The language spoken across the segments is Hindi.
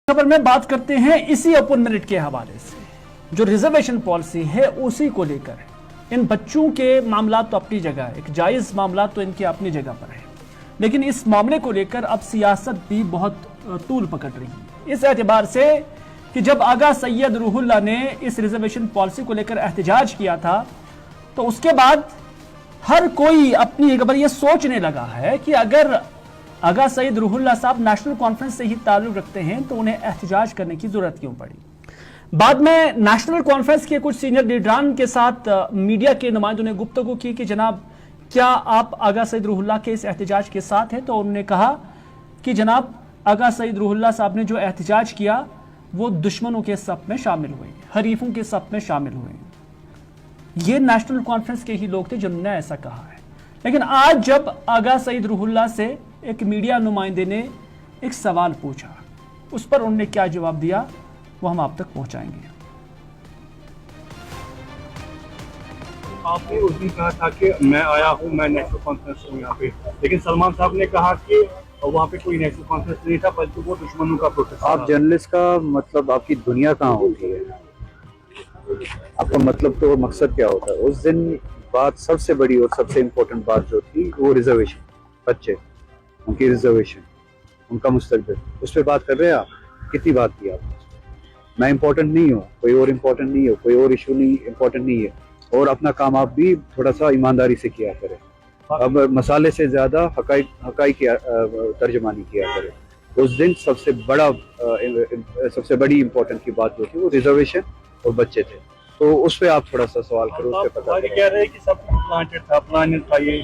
खबर में बात करते हैं इसी ओपन मेरिट के हवाले से। जो रिजर्वेशन पॉलिसी है उसी को लेकर इन बच्चों के मामला तो अपनी जगह, एक जायज मामला तो इनके अपनी जगह पर है, लेकिन इस मामले को लेकर अब सियासत भी बहुत तूल पकड़ रही है। इस एतबार से कि जब आगा सैयद रूहुल्लाह ने इस रिजर्वेशन पॉलिसी को लेकर एहतजाज किया था, तो उसके बाद हर कोई अपनी जगह पर यह सोचने लगा है कि अगर आगा सैयद रूहुल्लाह साहब नेशनल कॉन्फ्रेंस से ही ताल्लुक रखते हैं तो उन्हें एहतजाज करने की जरूरत क्यों पड़ी। बाद में नेशनल कॉन्फ्रेंस के कुछ सीनियर लीडरान के साथ मीडिया के नुमाइंदों ने गुफ्तगू की कि जनाब क्या आप आगा सैयद रूहुल्लाह के इस एहतजाज के साथ हैं, तो उन्होंने कहा कि जनाब आगा सैयद रूहुल्लाह साहब ने जो एहतजाज किया वो दुश्मनों के सफ में शामिल हुए, हरीफों के सफ में शामिल हुए। ये नेशनल कॉन्फ्रेंस के ही लोग थे जिन्होंने ऐसा कहा है। लेकिन आज जब आगा सैयद रूहुल्लाह से एक मीडिया नुमाइंदे ने एक सवाल पूछा, उस पर उन्होंने क्या जवाब दिया वो हम आप तक पहुंचाएंगे। आपने उस दिन कहा था कि मैं आया हूं, मैं नेशनल कॉन्फ्रेंस हूं यहाँ पे, लेकिन सलमान साहब ने कहा कि वहाँ पे कोई नेशनल कॉन्फ्रेंस नहीं था बल्कि वो दुश्मनों का प्रोटेस्ट। आप जर्नलिस्ट का मतलब आपकी दुनिया कहाँ होती है, आपका मतलब तो मकसद क्या होता है। उस दिन बात सबसे बड़ी और सबसे इम्पोर्टेंट बात जो थी वो रिजर्वेशन, बच्चे उनकी रिजर्वेशन, उनका मुस्तकबिल, उस पर बात कर रहे हैं आप। कितनी बात की आप, मैं इम्पोर्टेंट नहीं हूँ, कोई और इम्पोर्टेंट नहीं हो, कोई और इशू नहीं इम्पोर्टेंट नहीं है, और अपना काम आप भी थोड़ा सा ईमानदारी से किया करें। अब मसाले से ज्यादा हकाई की तर्जमानी किया करें। उस दिन सबसे बड़ी इम्पोर्टेंट की बात जो थी वो रिजर्वेशन और बच्चे थे, तो उस पर आप थोड़ा सा सवाल करो, उस पर पता कह रहे हैं कि सब कुछ प्लांटेड था, प्लानिंग था ये।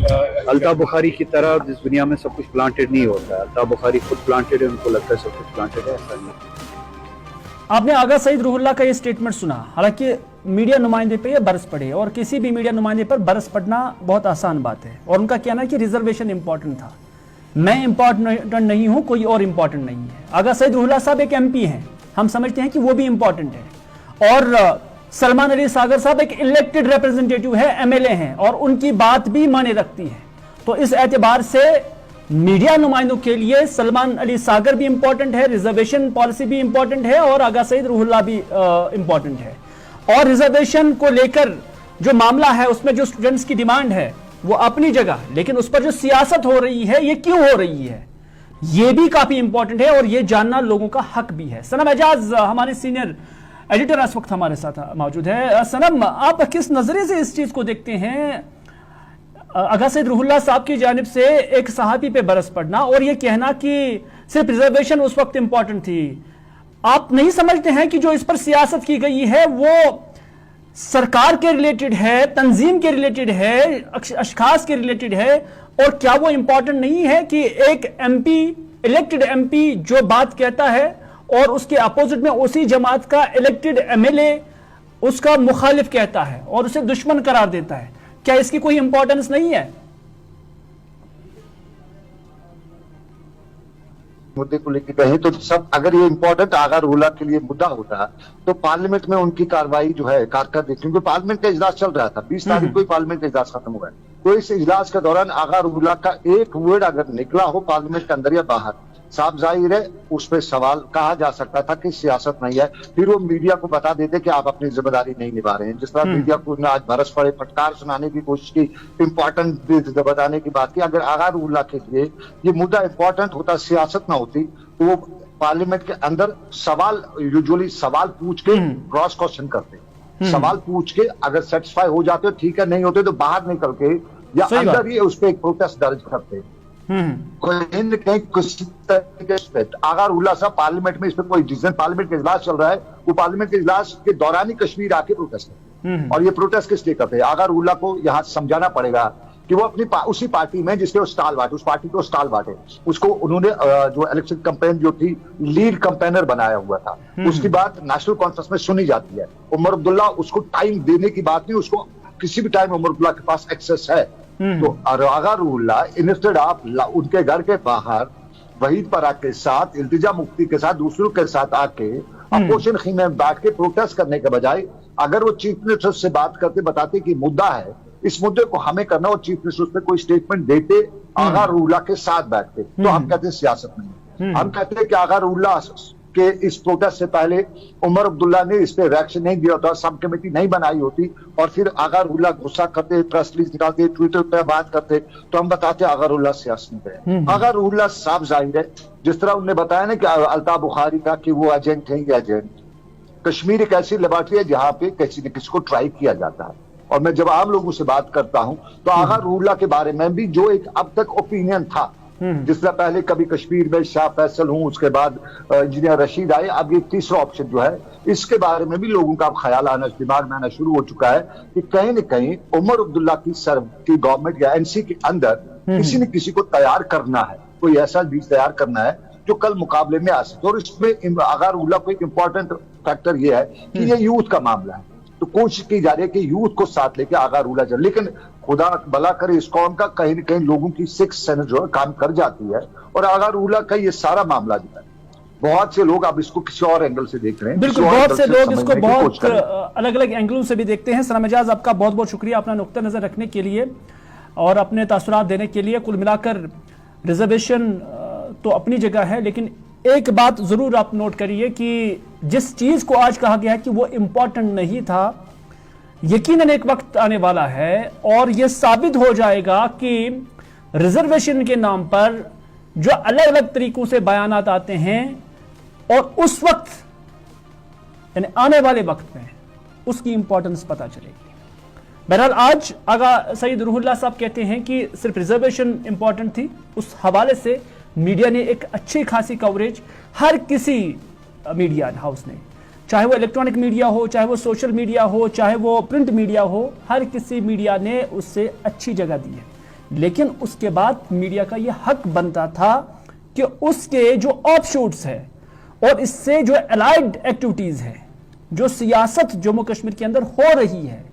अल्ताफ बुखारी की तरह जिस दुनिया में सब कुछ प्लांटेड नहीं होता है, अल्ताफ बुखारी खुद प्लांटेड है, उनको लगता है सब कुछ प्लांटेड है, ऐसा नहीं। आपने आगा सैयद रूहुल्लाह का ये स्टेटमेंट सुना, हालांकि मीडिया नुमाइंदे पे ये बरस पड़े, और किसी भी मीडिया नुमाइंदे पर बरस पड़ना बहुत आसान बात है, और उनका कहना है कि रिजर्वेशन इंपॉर्टेंट था। मैं इंपॉर्टेंट नहीं हूं, कोई और इंपॉर्टेंट नहीं है। आगा सैयद रूहुल्लाह साहब एक एमपी हैं, हम समझते हैं कि वो भी इंपॉर्टेंट है, और सलमान अली सागर साहब एक इलेक्टेड रिप्रेजेंटेटिव है, एमएलए हैं, और उनकी बात भी माने रखती है। तो इस एतबार से मीडिया नुमाइंदों के लिए सलमान अली सागर भी इंपॉर्टेंट है, रिजर्वेशन पॉलिसी भी इंपॉर्टेंट है, और आगा सैयद रूहुल्लाह भी इंपॉर्टेंट है। और रिजर्वेशन को लेकर जो मामला है उसमें जो स्टूडेंट्स की डिमांड है वो अपनी जगह, लेकिन उस पर जो सियासत हो रही है ये क्यों हो रही है ये भी काफी इंपॉर्टेंट है, और ये जानना लोगों का हक भी है। सनम एजाज हमारे सीनियर एडिटर इस वक्त हमारे साथ मौजूद है। सनम, आप किस नजरिए से इस चीज को देखते हैं, आगा सैयद रूहुल्लाह साहब की जानिब से एक सहाबी पे बरस पड़ना और ये कहना कि सिर्फ रिजर्वेशन उस वक्त इंपॉर्टेंट थी। आप नहीं समझते हैं कि जो इस पर सियासत की गई है वो सरकार के रिलेटेड है, तंजीम के रिलेटेड है, अशखास के रिलेटेड है, और क्या वो इंपॉर्टेंट नहीं है कि एक एमपी, इलेक्टेड एमपी जो बात कहता है और उसके अपोजिट में उसी जमात का इलेक्टेड एमएलए उसका मुखालिफ कहता है और उसे दुश्मन करार देता है, क्या इसकी कोई इंपॉर्टेंस नहीं है? मुद्दे को लेकर कहें तो सब, अगर ये इम्पोर्टेंट आगा रूहुल्लाह के लिए मुद्दा होता तो पार्लियामेंट में उनकी कार्रवाई जो है कारकर्दगी, क्योंकि पार्लियामेंट का इजलास चल रहा था, 20 तारीख को ही पार्लियामेंट का इजलास खत्म हुआ है, तो इस इजलास के दौरान आगा रूहुल्लाह का एक वर्ड अगर निकला हो पार्लियामेंट के अंदर या बाहर, साफ जाहिर है उस पर सवाल कहा जा सकता था कि सियासत नहीं है, फिर वो मीडिया को बता देते कि आप अपनी जिम्मेदारी नहीं निभा रहे हैं। जिस तरह मीडिया को आज बरस पड़े, फटकार सुनाने की कोशिश की, इंपॉर्टेंट बताने की बात की। अगर आगा रूहुल्लाह के लिए ये मुद्दा इंपॉर्टेंट होता, सियासत ना होती, तो वो पार्लियामेंट के अंदर सवाल, यूजुअली सवाल पूछ के क्रॉस क्वेश्चन करते, सवाल पूछ के अगर सेटिस्फाई हो जाते ठीक है, नहीं होते तो बाहर निकल के या अंदर ही उस पर एक प्रोटेस्ट दर्ज करते। आगा रूहुल्लाह साहब पार्लियामेंट में इस पर कोई डिसीजन, पार्लियामेंट का इजलास चल रहा है, वो पार्लियामेंट के इजलास के दौरान ही कश्मीर आके प्रोटेस्ट करते, और ये प्रोटेस्ट किस लिए करते हैं? आगा रूहुल्लाह को यहाँ समझाना पड़ेगा कि वो अपनी उसी पार्टी में जिसके वो स्टाल बांटे, उस पार्टी को स्टाल बांटे, उसको उन्होंने जो इलेक्शन कैंपेन जो थी लीड कैंपेनर बनाया हुआ था, उसकी बात नेशनल कॉन्फ्रेंस में सुनी जाती है। उमर अब्दुल्ला, उसको टाइम देने की बात नहीं, उसको किसी भी टाइम उमर अब्दुल्ला के पास एक्सेस है। तो आगा रूहुल्लाह इंस्टेड आप उनके घर के बाहर वहीद परा के साथ, इल्तिजा मुफ्ती के साथ, दूसरों के साथ आके अपोजिशन खीमे में बैठ के प्रोटेस्ट करने के बजाय अगर वो चीफ मिनिस्टर से बात करते, बताते कि मुद्दा है, इस मुद्दे को हमें करना, और चीफ मिनिस्टर पे कोई स्टेटमेंट देते, आगा रूहुल्लाह के साथ बैठते, तो हम कहते हैं सियासत नहीं। हम कहते हैं कि आगा रूहुल्लाह कि इस प्रोटेस्ट से पहले उमर अब्दुल्ला ने इस पे रिएक्शन नहीं दिया होता, सब कमेटी नहीं बनाई होती और फिर आगा रूल्ला गुस्सा करते, प्रेस रिलीज निकालते, ट्विटर पे बात करते, तो हम बताते आगा रूल्ला सियासत है। आगा रूल्ला साफ जाहिर है, जिस तरह उन्होंने बताया ना कि अल्ताफ बुखारी का कि वो एजेंट है या एजेंट। कश्मीर एक ऐसी लेबोरेटरी है जहां पे किसी न किसी को ट्राई किया जाता है। और मैं जब आम लोगों से बात करता हूं तो आगा रूल्ला के बारे में भी जो एक अब तक ओपिनियन था, जिस तरह पहले कभी कश्मीर में शाह फैसल हूं, उसके बाद इंजीनियर रशीद आए, अब ये तीसरा ऑप्शन जो है, इसके बारे में भी लोगों का ख्याल आना, दिमाग में आना शुरू हो चुका है कि कहीं न कहीं उमर अब्दुल्ला की गवर्नमेंट या एनसी के अंदर किसी न किसी को तैयार करना है, कोई ऐसा बीज तैयार करना है जो कल मुकाबले में आ सके। और इसमें आगा रूल्ला को एक इंपॉर्टेंट फैक्टर ये है कि ये यूथ का मामला है, तो कोशिश की जा रही है कि यूथ को साथ लेके आगा रूला चले। लेकिन खुदा भला करे इस कौम का कहीं न कहीं लोगों की सिक्स सेंस जो है काम कर जाती है और आगा रूला का ये सारा मामला जो है, बहुत से लोग अब इसको किसी और एंगल से देख रहे हैं। बिल्कुल, बहुत से लोग इसको बहुत अलग अलग एंगलों से भी देखते हैं। सलाम एजाज, आपका बहुत बहुत शुक्रिया अपना नुक्ता नजर रखने के लिए और अपने तासुरात देने के लिए। कुल मिलाकर रिजर्वेशन तो अपनी जगह है, लेकिन एक बात जरूर आप नोट करिए कि जिस चीज को आज कहा गया है कि वो इंपॉर्टेंट नहीं था, यकीनन एक वक्त आने वाला है और यह साबित हो जाएगा कि रिजर्वेशन के नाम पर जो अलग अलग तरीकों से बयानात आते हैं और उस वक्त यानी आने वाले वक्त में उसकी इंपॉर्टेंस पता चलेगी। बहरहाल आज आगा सईद रूहुल्लाह साहब कहते हैं कि सिर्फ रिजर्वेशन इंपॉर्टेंट थी, उस हवाले से मीडिया ने एक अच्छी खासी कवरेज, हर किसी मीडिया हाउस ने, चाहे वो इलेक्ट्रॉनिक मीडिया हो, चाहे वो सोशल मीडिया हो, चाहे वो प्रिंट मीडिया हो, हर किसी मीडिया ने उससे अच्छी जगह दी है। लेकिन उसके बाद मीडिया का यह हक बनता था कि उसके जो ऑफशूट्स है और इससे जो अलाइड एक्टिविटीज है, जो सियासत जम्मू कश्मीर के अंदर हो रही है,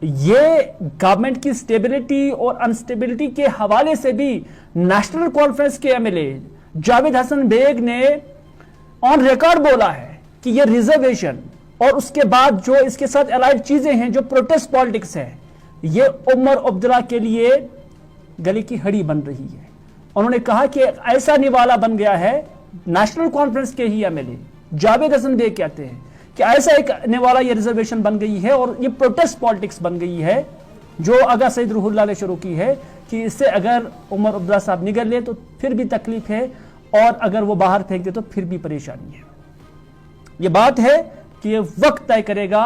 ये गवर्नमेंट की स्टेबिलिटी और अनस्टेबिलिटी के हवाले से भी नेशनल कॉन्फ्रेंस के एमएलए जावेद हसन बेग ने ऑन रिकॉर्ड बोला है कि ये रिजर्वेशन और उसके बाद जो इसके साथ अलाइड चीजें हैं, जो प्रोटेस्ट पॉलिटिक्स है, ये उमर अब्दुल्ला के लिए गले की हड्डी बन रही है। उन्होंने कहा कि ऐसा निवाला बन गया है, नेशनल कॉन्फ्रेंस के ही एमएलए जावेद हसन बेग कहते हैं कि ऐसा एक निवाला ये रिजर्वेशन बन गई है और ये प्रोटेस्ट पॉलिटिक्स बन गई है जो आगा सईद रूहुल्लाह ने शुरू की है कि इससे अगर उमर अब्दुल्ला साहब निगल ले तो फिर भी तकलीफ है और अगर वो बाहर फेंक दे तो फिर भी परेशानी है। ये बात है कि ये वक्त तय करेगा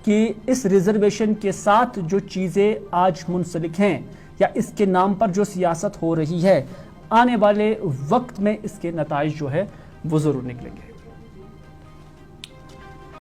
कि इस रिजर्वेशन के साथ जो चीजें आज मुंसलिक हैं या इसके नाम पर जो सियासत हो रही है, आने वाले वक्त में इसके नताइज जो है वो जरूर निकलेंगे।